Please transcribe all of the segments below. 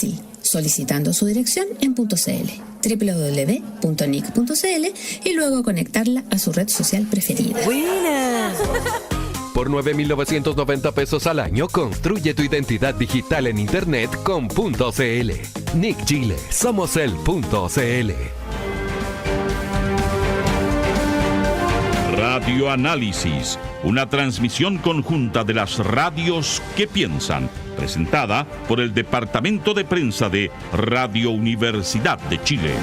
Así, solicitando su dirección en .cl, www.nic.cl, y luego conectarla a su red social preferida. ¡Buena! Por 9.990 pesos al año, construye tu identidad digital en Internet con .cl. Nick Chile, somos el .cl. Radio Análisis, una transmisión conjunta de las radios que piensan, presentada por el Departamento de Prensa de Radio Universidad de Chile.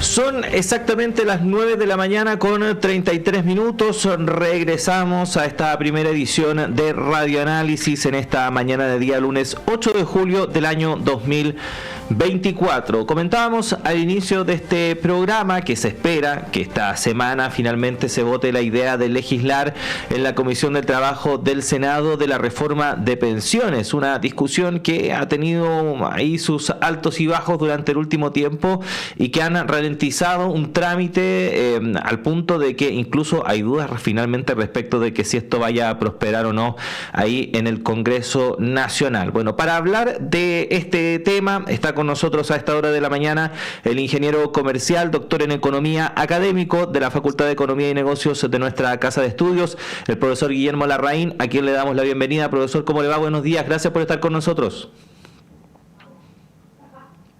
Son exactamente las 9 de la mañana con 33 minutos. Regresamos a esta primera edición de Radio Análisis en esta mañana de día lunes 8 de julio del año 2024. Comentábamos al inicio de este programa que se espera que esta semana finalmente se vote la idea de legislar en la Comisión de Trabajo del Senado de la reforma de pensiones. Una discusión que ha tenido ahí sus altos y bajos durante el último tiempo y que han ralentizado un trámite al punto de que incluso hay dudas finalmente respecto de que si esto vaya a prosperar o no ahí en el Congreso Nacional. Bueno, para hablar de este tema está con nosotros a esta hora de la mañana el ingeniero comercial, doctor en economía, académico de la Facultad de Economía y Negocios de nuestra Casa de Estudios, el profesor Guillermo Larraín, a quien le damos la bienvenida. Profesor, ¿cómo le va? Buenos días, gracias por estar con nosotros.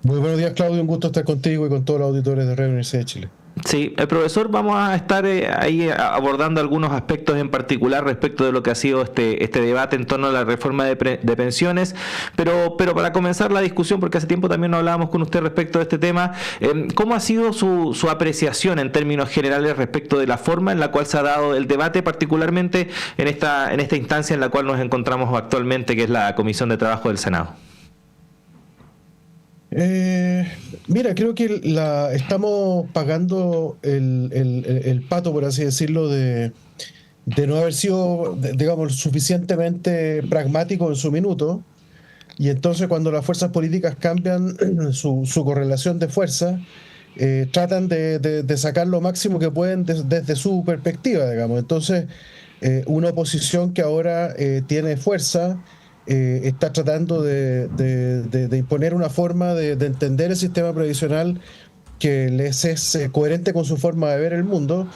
Muy buenos días, Claudio, un gusto estar contigo y con todos los auditores de Radio Universidad de Chile. Sí, el profesor, vamos a estar ahí abordando algunos aspectos en particular respecto de lo que ha sido este debate en torno a la reforma de pensiones, pero para comenzar la discusión, porque hace tiempo también no hablábamos con usted respecto de este tema, ¿cómo ha sido su apreciación en términos generales respecto de la forma en la cual se ha dado el debate, particularmente en esta instancia en la cual nos encontramos actualmente, que es la Comisión de Trabajo del Senado? Mira, creo que estamos pagando el pato, por así decirlo, de no haber sido, digamos, suficientemente pragmático en su minuto, y entonces cuando las fuerzas políticas cambian su correlación de fuerza, tratan de sacar lo máximo que pueden desde su perspectiva, digamos. Entonces, una oposición que ahora tiene fuerza está tratando de imponer una forma de entender el sistema previsional que les es coherente con su forma de ver el mundo,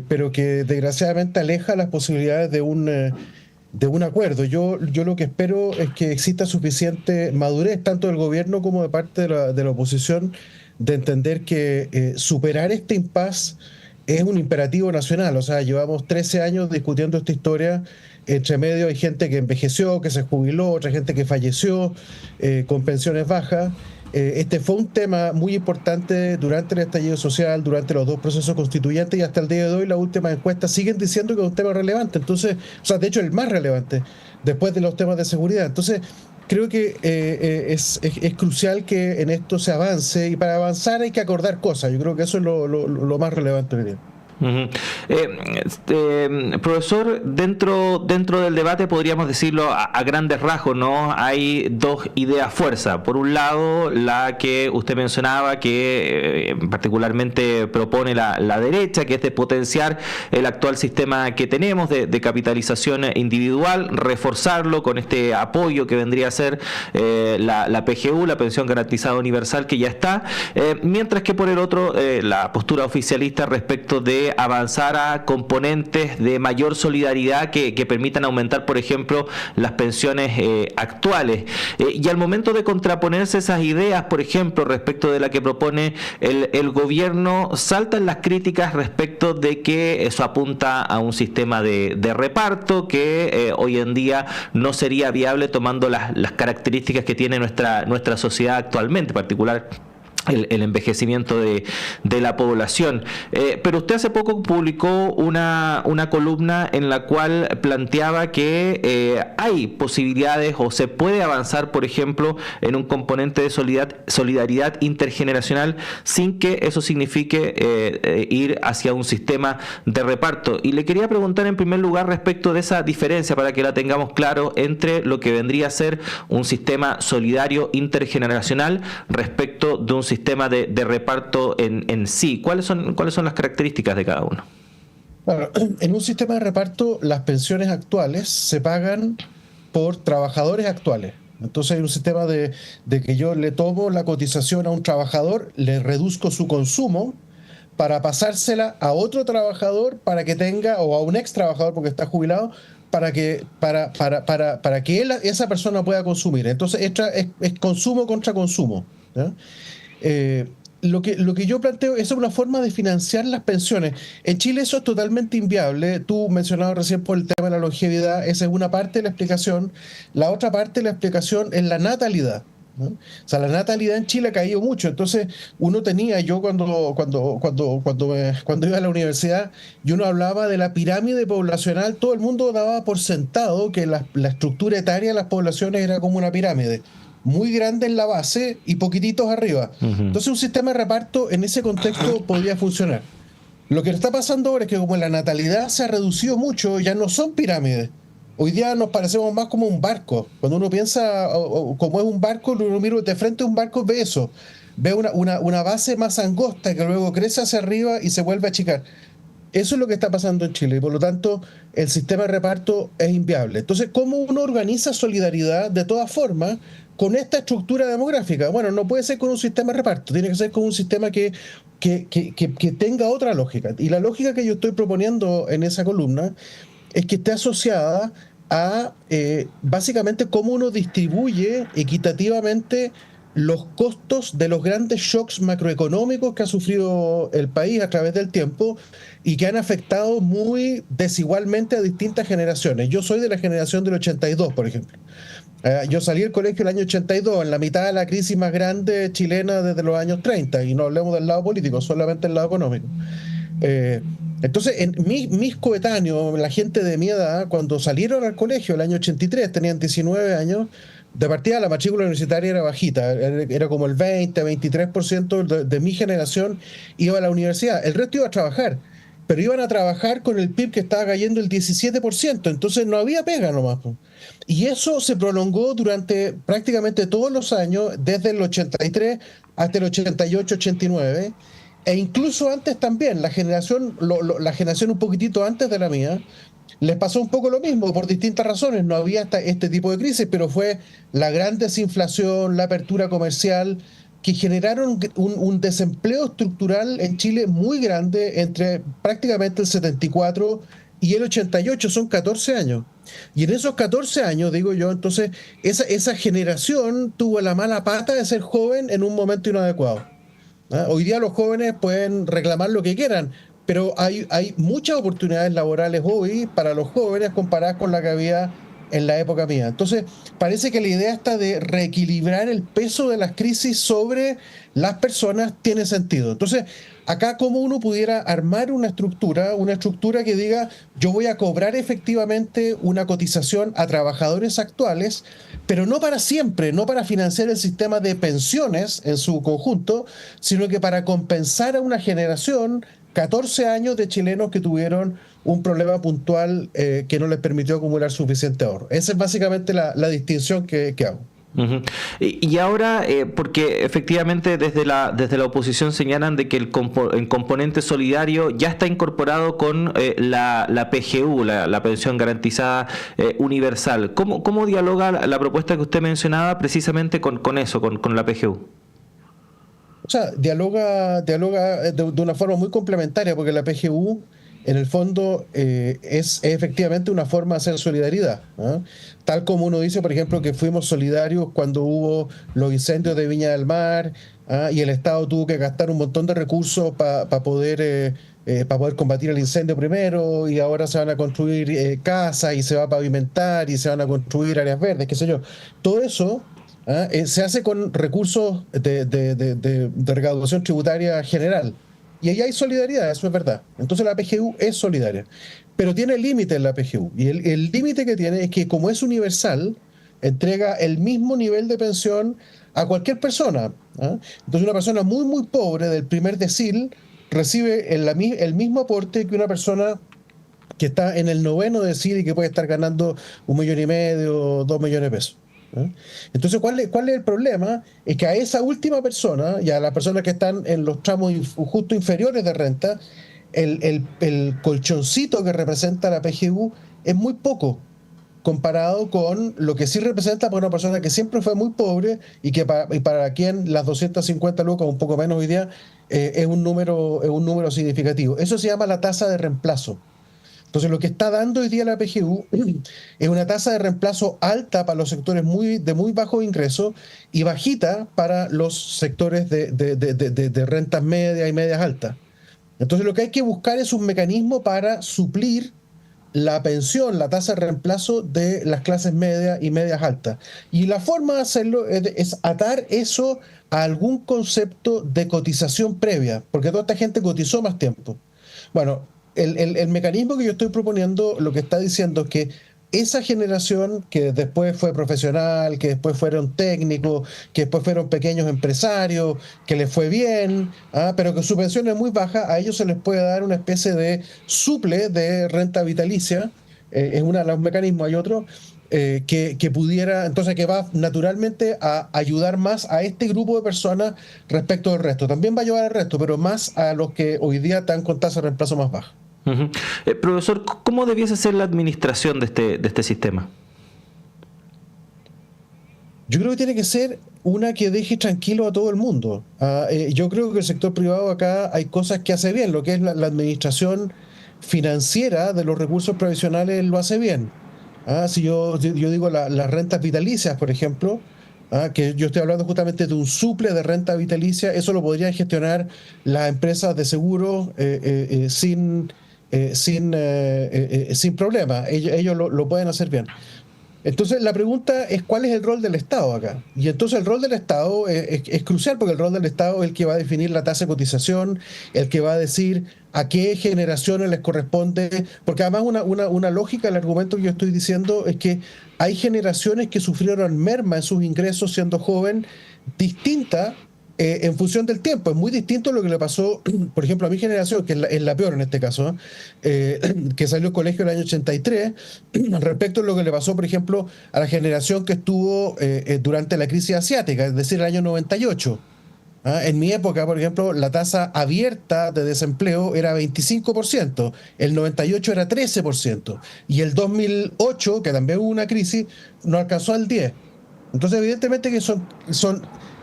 pero que desgraciadamente aleja las posibilidades de un acuerdo. Yo lo que espero es que exista suficiente madurez, tanto del gobierno como de parte de la oposición, de entender que superar este impasse es un imperativo nacional. O sea, llevamos 13 años discutiendo esta historia. Entre medio hay gente que envejeció, que se jubiló, otra gente que falleció con pensiones bajas. Este fue un tema muy importante durante el estallido social, durante los dos procesos constituyentes, y hasta el día de hoy las últimas encuestas siguen diciendo que es un tema relevante. Entonces, o sea, de hecho el más relevante después de los temas de seguridad. Entonces, creo que es crucial que en esto se avance, y para avanzar hay que acordar cosas. Yo creo que eso es lo más relevante hoy día. Uh-huh. Profesor, dentro del debate podríamos decirlo a grandes rasgos, ¿no? Hay dos ideas fuerza. Por un lado, la que usted mencionaba, que particularmente propone la derecha, que es de potenciar el actual sistema que tenemos de capitalización individual, reforzarlo con este apoyo que vendría a ser la PGU, la Pensión Garantizada Universal, que ya está, mientras que por el otro, la postura oficialista respecto de avanzar a componentes de mayor solidaridad que permitan aumentar, por ejemplo, las pensiones actuales. Y al momento de contraponerse esas ideas, por ejemplo, respecto de la que propone el gobierno, saltan las críticas respecto de que eso apunta a un sistema de reparto que hoy en día no sería viable tomando las características que tiene nuestra sociedad actualmente, en particular el envejecimiento de la población. Pero usted hace poco publicó una columna en la cual planteaba que hay posibilidades o se puede avanzar, por ejemplo, en un componente de solidaridad intergeneracional sin que eso signifique ir hacia un sistema de reparto. Y le quería preguntar en primer lugar respecto de esa diferencia, para que la tengamos claro, entre lo que vendría a ser un sistema solidario intergeneracional respecto de un sistema de reparto en sí. ¿Cuáles son las características de cada uno? Bueno, en un sistema de reparto, las pensiones actuales se pagan por trabajadores actuales. Entonces hay un sistema de que yo le tomo la cotización a un trabajador, le reduzco su consumo para pasársela a otro trabajador para que tenga, o a un ex trabajador porque está jubilado, para que esa persona pueda consumir. Entonces es consumo contra consumo, ¿ya? Lo que yo planteo es una forma de financiar las pensiones. En Chile eso es totalmente inviable. Tú mencionabas recién por el tema de la longevidad, esa es una parte de la explicación. La otra parte de la explicación es la natalidad, ¿no? O sea, la natalidad en Chile ha caído mucho. Entonces, yo cuando iba a la universidad y uno hablaba de la pirámide poblacional, todo el mundo daba por sentado que la estructura etaria de las poblaciones era como una pirámide, muy grande en la base y poquititos arriba. Entonces un sistema de reparto en ese contexto podría funcionar. Lo que está pasando ahora es que como la natalidad se ha reducido mucho, ya no son pirámides. Hoy día nos parecemos más como un barco. Cuando uno piensa como es un barco, uno mira de frente a un barco, ve eso. Ve una base más angosta que luego crece hacia arriba y se vuelve a achicar. Eso es lo que está pasando en Chile y por lo tanto el sistema de reparto es inviable. Entonces, ¿cómo uno organiza solidaridad de todas formas con esta estructura demográfica? Bueno, no puede ser con un sistema de reparto, tiene que ser con un sistema que tenga otra lógica. Y la lógica que yo estoy proponiendo en esa columna es que esté asociada a básicamente cómo uno distribuye equitativamente los costos de los grandes shocks macroeconómicos que ha sufrido el país a través del tiempo y que han afectado muy desigualmente a distintas generaciones. Yo soy de la generación del 82, por ejemplo. Yo salí del colegio el año 82, en la mitad de la crisis más grande chilena desde los años 30, y no hablemos del lado político, solamente del lado económico. Entonces, mis coetáneos, la gente de mi edad, cuando salieron al colegio el año 83, tenían 19 años, de partida la matrícula universitaria era bajita, era como el 20-23% de mi generación iba a la universidad, el resto iba a trabajar, pero iban a trabajar con el PIB que estaba cayendo el 17%, entonces no había pega nomás. Y eso se prolongó durante prácticamente todos los años, desde el 83 hasta el 88-89, e incluso antes también, la generación un poquitito antes de la mía, les pasó un poco lo mismo, por distintas razones. No había este tipo de crisis, pero fue la gran desinflación, la apertura comercial, que generaron un desempleo estructural en Chile muy grande entre prácticamente el 74 y el 88, son 14 años. Y en esos 14 años, digo yo, entonces, esa generación tuvo la mala pata de ser joven en un momento inadecuado. Hoy día los jóvenes pueden reclamar lo que quieran, pero hay muchas oportunidades laborales hoy para los jóvenes comparadas con la que había en la época mía. Entonces, parece que la idea esta de reequilibrar el peso de las crisis sobre las personas tiene sentido. Entonces, acá como uno pudiera armar una estructura que diga, yo voy a cobrar efectivamente una cotización a trabajadores actuales, pero no para siempre, no para financiar el sistema de pensiones en su conjunto, sino que para compensar a una generación, 14 años de chilenos que tuvieron un problema puntual que no les permitió acumular suficiente ahorro. Esa es básicamente la distinción que hago. Uh-huh. Y ahora, porque efectivamente desde la oposición señalan de que el componente solidario ya está incorporado con la PGU, la pensión garantizada universal. ¿Cómo dialoga la propuesta que usted mencionaba precisamente con eso, con la PGU? O sea, dialoga de una forma muy complementaria, porque la PGU en el fondo es efectivamente una forma de hacer solidaridad, ¿eh? Tal como uno dice, por ejemplo, que fuimos solidarios cuando hubo los incendios de Viña del Mar, y el Estado tuvo que gastar un montón de recursos para poder combatir el incendio primero, y ahora se van a construir casas y se va a pavimentar y se van a construir áreas verdes, qué sé yo. Todo eso se hace con recursos de recaudación tributaria general. Y ahí hay solidaridad, eso es verdad. Entonces la PGU es solidaria. Pero tiene límites en la PGU. Y el límite que tiene es que, como es universal, entrega el mismo nivel de pensión a cualquier persona. Entonces una persona muy, muy pobre del primer decil recibe el mismo aporte que una persona que está en el 9º decil y que puede estar ganando 1,5 millones, 2 millones de pesos. Entonces, ¿cuál es el problema? Es que a esa última persona y a las personas que están en los tramos justo inferiores de renta, el colchoncito que representa la PGU es muy poco comparado con lo que sí representa para una persona que siempre fue muy pobre y para quien las 250 lucas, un poco menos hoy día, es un número significativo. Eso se llama la tasa de reemplazo. Entonces, lo que está dando hoy día la PGU es una tasa de reemplazo alta para los sectores de muy bajo ingreso y bajita para los sectores de rentas medias y medias altas. Entonces, lo que hay que buscar es un mecanismo para suplir la pensión, la tasa de reemplazo de las clases medias y medias altas. Y la forma de hacerlo es atar eso a algún concepto de cotización previa, porque toda esta gente cotizó más tiempo. Bueno, el mecanismo que yo estoy proponiendo lo que está diciendo es que esa generación que después fue profesional, que después fueron técnicos, que después fueron pequeños empresarios, que les fue bien, pero que su pensión es muy baja, a ellos se les puede dar una especie de suple de renta vitalicia, es uno de los mecanismos, hay otro, que pudiera, entonces que va naturalmente a ayudar más a este grupo de personas respecto del resto. También va a ayudar al resto, pero más a los que hoy día están con tasa de reemplazo más baja. Uh-huh. Profesor, ¿cómo debiese ser la administración de este sistema? Yo creo que tiene que ser una que deje tranquilo a todo el mundo. Yo creo que el sector privado acá hay cosas que hace bien, lo que es la administración financiera de los recursos previsionales lo hace bien. Si yo digo las rentas vitalicias, por ejemplo, que yo estoy hablando justamente de un suple de renta vitalicia, eso lo podrían gestionar las empresas de seguros sin problema. Ellos lo pueden hacer bien. Entonces la pregunta es ¿cuál es el rol del Estado acá? Y entonces el rol del Estado es crucial, porque el rol del Estado es el que va a definir la tasa de cotización, el que va a decir a qué generaciones les corresponde, porque además una lógica del argumento que yo estoy diciendo es que hay generaciones que sufrieron merma en sus ingresos siendo joven, distinta en función del tiempo. Es muy distinto lo que le pasó, por ejemplo, a mi generación, que es la peor en este caso, que salió del colegio en el año 83, respecto a lo que le pasó, por ejemplo, a la generación que estuvo durante la crisis asiática, es decir, el año 98. En mi época, por ejemplo, la tasa abierta de desempleo era 25%, el 98 era 13%, y el 2008, que también hubo una crisis, no alcanzó al 10%. Entonces, evidentemente que son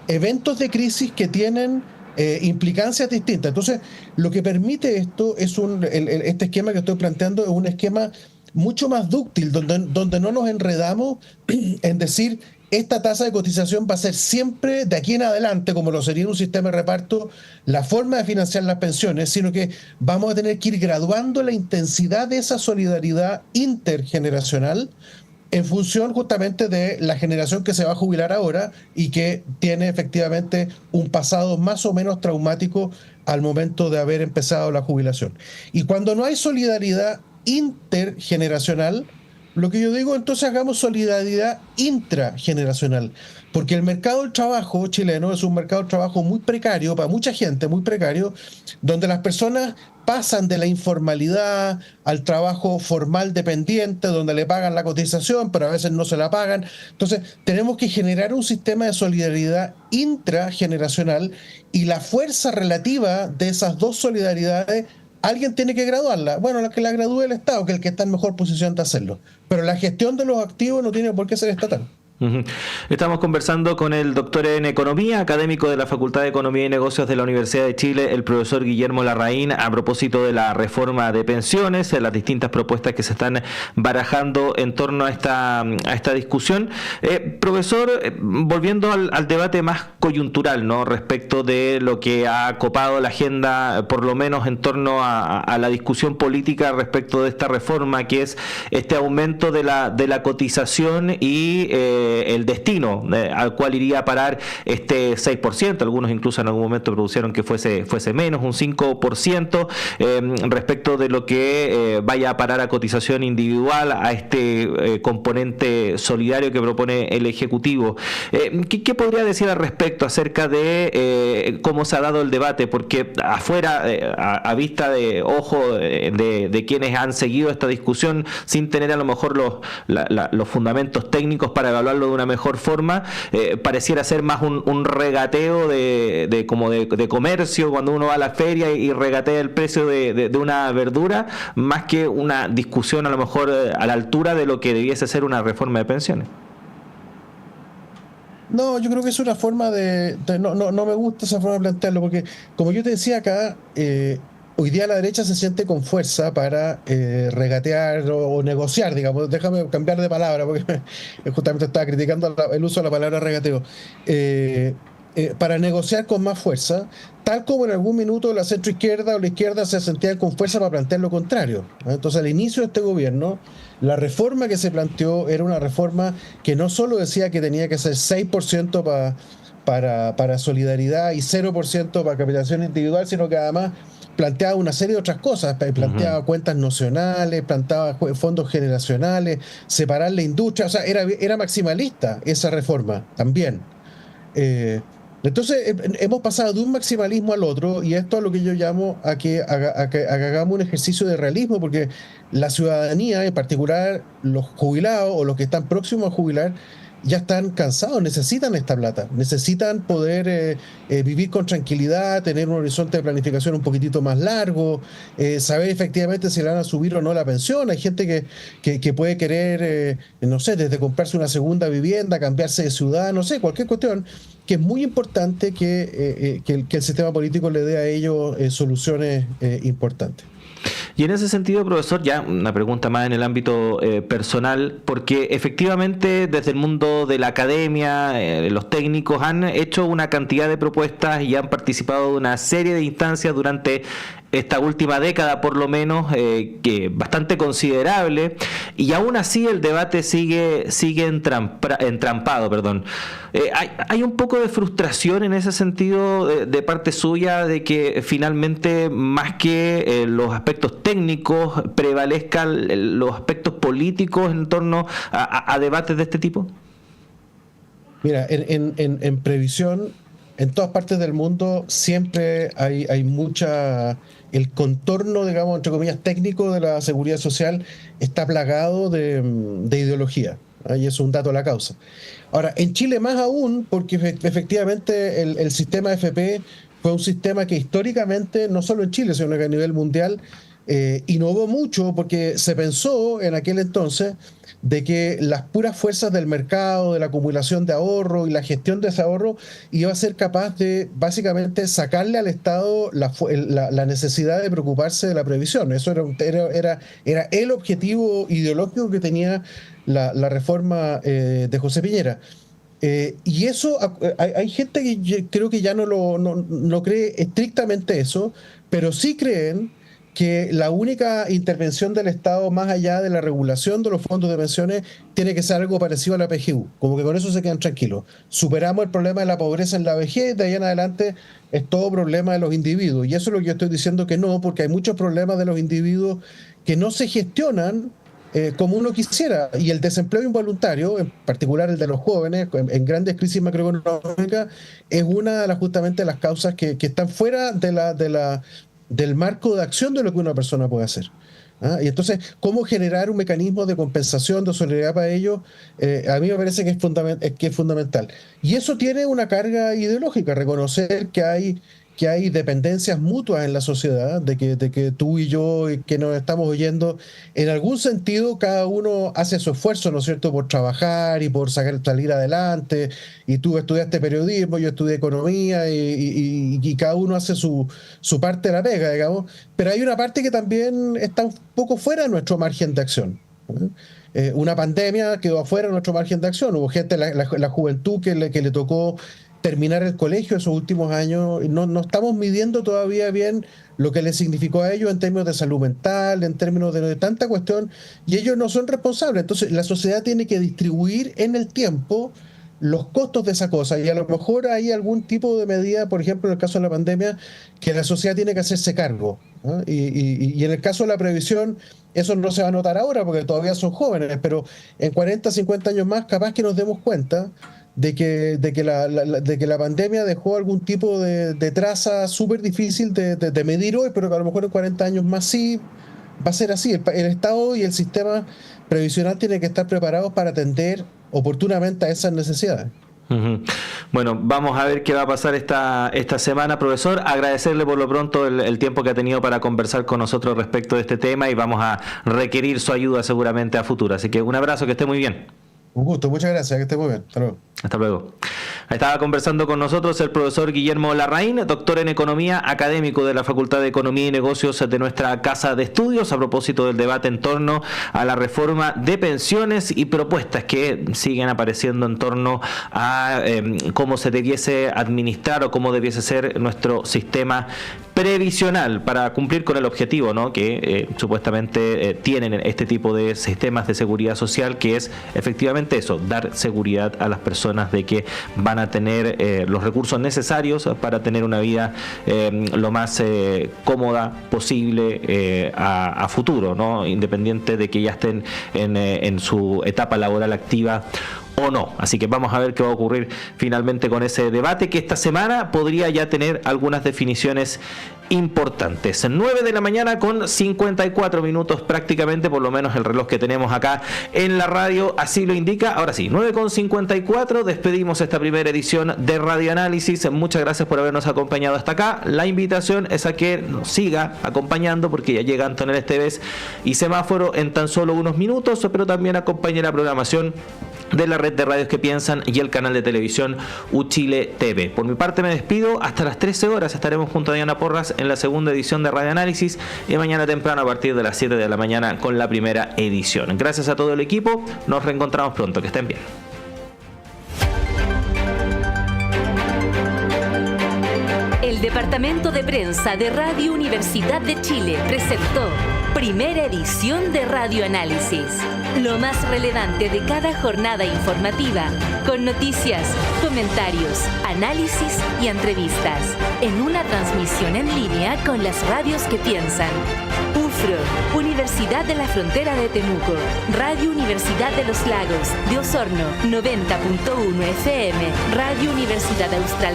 eventos de crisis que tienen implicancias distintas. Entonces, lo que permite esto es este esquema que estoy planteando es un esquema mucho más dúctil, donde no nos enredamos en decir esta tasa de cotización va a ser siempre de aquí en adelante, como lo sería en un sistema de reparto, la forma de financiar las pensiones, sino que vamos a tener que ir graduando la intensidad de esa solidaridad intergeneracional en función justamente de la generación que se va a jubilar ahora y que tiene efectivamente un pasado más o menos traumático al momento de haber empezado la jubilación. Y cuando no hay solidaridad intergeneracional, lo que yo digo, entonces hagamos solidaridad intrageneracional, porque el mercado del trabajo chileno es un mercado del trabajo muy precario, para mucha gente muy precario, donde las personas pasan de la informalidad al trabajo formal dependiente, donde le pagan la cotización, pero a veces no se la pagan. Entonces, tenemos que generar un sistema de solidaridad intrageneracional y la fuerza relativa de esas dos solidaridades alguien tiene que graduarla. Bueno, la que la gradúe el Estado, que es el que está en mejor posición de hacerlo. Pero la gestión de los activos no tiene por qué ser estatal. Uh-huh. Estamos conversando con el doctor en Economía, académico de la Facultad de Economía y Negocios de la Universidad de Chile, el profesor Guillermo Larraín, a propósito de la reforma de pensiones, las distintas propuestas que se están barajando en torno a esta discusión. Profesor, volviendo al debate más coyuntural, ¿no?, respecto de lo que ha copado la agenda, por lo menos en torno a la discusión política respecto de esta reforma, que es este aumento de la cotización y el destino al cual iría a parar este 6%, algunos incluso en algún momento propusieron que fuese menos, un 5%, respecto de lo que vaya a parar a cotización individual, a este componente solidario que propone el Ejecutivo. ¿Qué podría decir al respecto acerca de cómo se ha dado el debate? Porque afuera, a vista de ojo de quienes han seguido esta discusión sin tener a lo mejor los fundamentos técnicos para evaluar formularlo de una mejor forma, pareciera ser más un regateo de comercio, cuando uno va a la feria y regatea el precio de una verdura, más que una discusión a lo mejor a la altura de lo que debiese ser una reforma de pensiones. No, yo creo que es una forma no me gusta esa forma de plantearlo, porque como yo te decía acá, hoy día la derecha se siente con fuerza para regatear o negociar, digamos. Déjame cambiar de palabra, porque justamente estaba criticando el uso de la palabra regateo. Para negociar con más fuerza, tal como en algún minuto la centroizquierda o la izquierda se sentían con fuerza para plantear lo contrario. Entonces, al inicio de este gobierno, la reforma que se planteó era una reforma que no solo decía que tenía que ser 6% para solidaridad y 0% para capitalización individual, sino que además planteaba una serie de otras cosas, planteaba cuentas nacionales, planteaba fondos generacionales, separar la industria, o sea, era maximalista esa reforma también. Entonces hemos pasado de un maximalismo al otro, y esto es lo que yo llamo a que hagamos un ejercicio de realismo, porque la ciudadanía, en particular los jubilados o los que están próximos a jubilar, ya están cansados, necesitan esta plata, necesitan poder vivir con tranquilidad, tener un horizonte de planificación un poquitito más largo, saber efectivamente si le van a subir o no la pensión. Hay gente que puede querer, no sé, desde comprarse una segunda vivienda, cambiarse de ciudad, no sé, cualquier cuestión, que es muy importante que el sistema político le dé a ellos soluciones importantes. Y en ese sentido, profesor, ya una pregunta más en el ámbito personal, porque efectivamente desde el mundo de la academia, los técnicos han hecho una cantidad de propuestas y han participado de una serie de instancias durante esta última década, por lo menos, que bastante considerable, y aún así el debate sigue entrampado. Hay un poco de frustración en ese sentido de parte suya, de que finalmente, más que los aspectos técnicos, prevalezcan los aspectos políticos en torno a debates de este tipo. Mira, en previsión, en todas partes del mundo siempre hay mucha... El contorno, digamos, entre comillas, técnico de la seguridad social está plagado de ideología. Y eso es un dato de la causa. Ahora, en Chile más aún, porque efectivamente el sistema FP fue un sistema que históricamente, no solo en Chile, sino que a nivel mundial, innovó mucho, porque se pensó en aquel entonces de que las puras fuerzas del mercado, de la acumulación de ahorro y la gestión de ese ahorro, iba a ser capaz de básicamente sacarle al Estado la necesidad de preocuparse de la previsión. Eso era el objetivo ideológico que tenía la reforma de José Piñera. Y eso, hay gente que creo que ya no cree estrictamente eso, pero sí creen que la única intervención del Estado, más allá de la regulación de los fondos de pensiones, tiene que ser algo parecido a la PGU, como que con eso se quedan tranquilos. Superamos el problema de la pobreza en la vejez, de ahí en adelante es todo problema de los individuos. Y eso es lo que yo estoy diciendo que no, porque hay muchos problemas de los individuos que no se gestionan como uno quisiera. Y el desempleo involuntario, en particular el de los jóvenes, en grandes crisis macroeconómicas, es una de justamente las causas que están fuera del marco de acción de lo que una persona puede hacer. Y entonces, ¿cómo generar un mecanismo de compensación, de solidaridad para ellos? A mí me parece que es fundamental. Y eso tiene una carga ideológica, reconocer que hay dependencias mutuas en la sociedad, de que tú y yo, que nos estamos oyendo, en algún sentido cada uno hace su esfuerzo, ¿no es cierto?, por trabajar y por salir adelante. Y tú estudiaste periodismo, yo estudié economía, y cada uno hace su parte de la pega, digamos. Pero hay una parte que también está un poco fuera de nuestro margen de acción. Una pandemia quedó afuera de nuestro margen de acción. Hubo gente, la juventud que le tocó terminar el colegio esos últimos años. No estamos midiendo todavía bien lo que les significó a ellos en términos de salud mental, en términos de tanta cuestión, y ellos no son responsables. Entonces la sociedad tiene que distribuir en el tiempo los costos de esa cosa, y a lo mejor hay algún tipo de medida, por ejemplo en el caso de la pandemia, que la sociedad tiene que hacerse cargo, ¿no? Y en el caso de la previsión, eso no se va a notar ahora porque todavía son jóvenes, pero en 40, 50 años más capaz que nos demos cuenta de que la pandemia dejó algún tipo de traza súper difícil de medir hoy, pero que a lo mejor en 40 años más sí va a ser así. El Estado y el sistema previsional tienen que estar preparados para atender oportunamente a esas necesidades. Uh-huh. Bueno, vamos a ver qué va a pasar esta semana, profesor. Agradecerle por lo pronto el tiempo que ha tenido para conversar con nosotros respecto de este tema y vamos a requerir su ayuda seguramente a futuro. Así que un abrazo, que esté muy bien. Un gusto, muchas gracias, que esté muy bien. Hasta luego. Hasta luego. Ahí estaba conversando con nosotros el profesor Guillermo Larraín, doctor en Economía, académico de la Facultad de Economía y Negocios de nuestra Casa de Estudios, a propósito del debate en torno a la reforma de pensiones y propuestas que siguen apareciendo en torno a cómo se debiese administrar o cómo debiese ser nuestro sistema previsional para cumplir con el objetivo, ¿no?, que supuestamente tienen este tipo de sistemas de seguridad social, que es efectivamente eso, dar seguridad a las personas de que van a tener los recursos necesarios para tener una vida lo más cómoda posible a futuro, ¿no?, independiente de que ya estén en su etapa laboral activa o no. Así que vamos a ver qué va a ocurrir finalmente con ese debate, que esta semana podría ya tener algunas definiciones importantes. 9 de la mañana con 54 minutos prácticamente, por lo menos el reloj que tenemos acá en la radio así lo indica. Ahora sí, 9 con 54, despedimos esta primera edición de Radio Análisis. Muchas gracias por habernos acompañado hasta acá. La invitación es a que nos siga acompañando, porque ya llega Antonella Esteves y Semáforo en tan solo unos minutos, pero también acompañe la programación de la red de radios que piensan y el canal de televisión Uchile TV. Por mi parte me despido, hasta las 13 horas estaremos junto a Diana Porras en la segunda edición de Radio Análisis y mañana temprano a partir de las 7 de la mañana con la primera edición. Gracias a todo el equipo, nos reencontramos pronto, que estén bien. El Departamento de Prensa de Radio Universidad de Chile presentó Primera Edición de Radio Análisis. Lo más relevante de cada jornada informativa, con noticias, comentarios, análisis y entrevistas, en una transmisión en línea con las radios que piensan. UFRO, Universidad de la Frontera de Temuco, Radio Universidad de los Lagos, de Osorno, 90.1 FM, Radio Universidad Austral de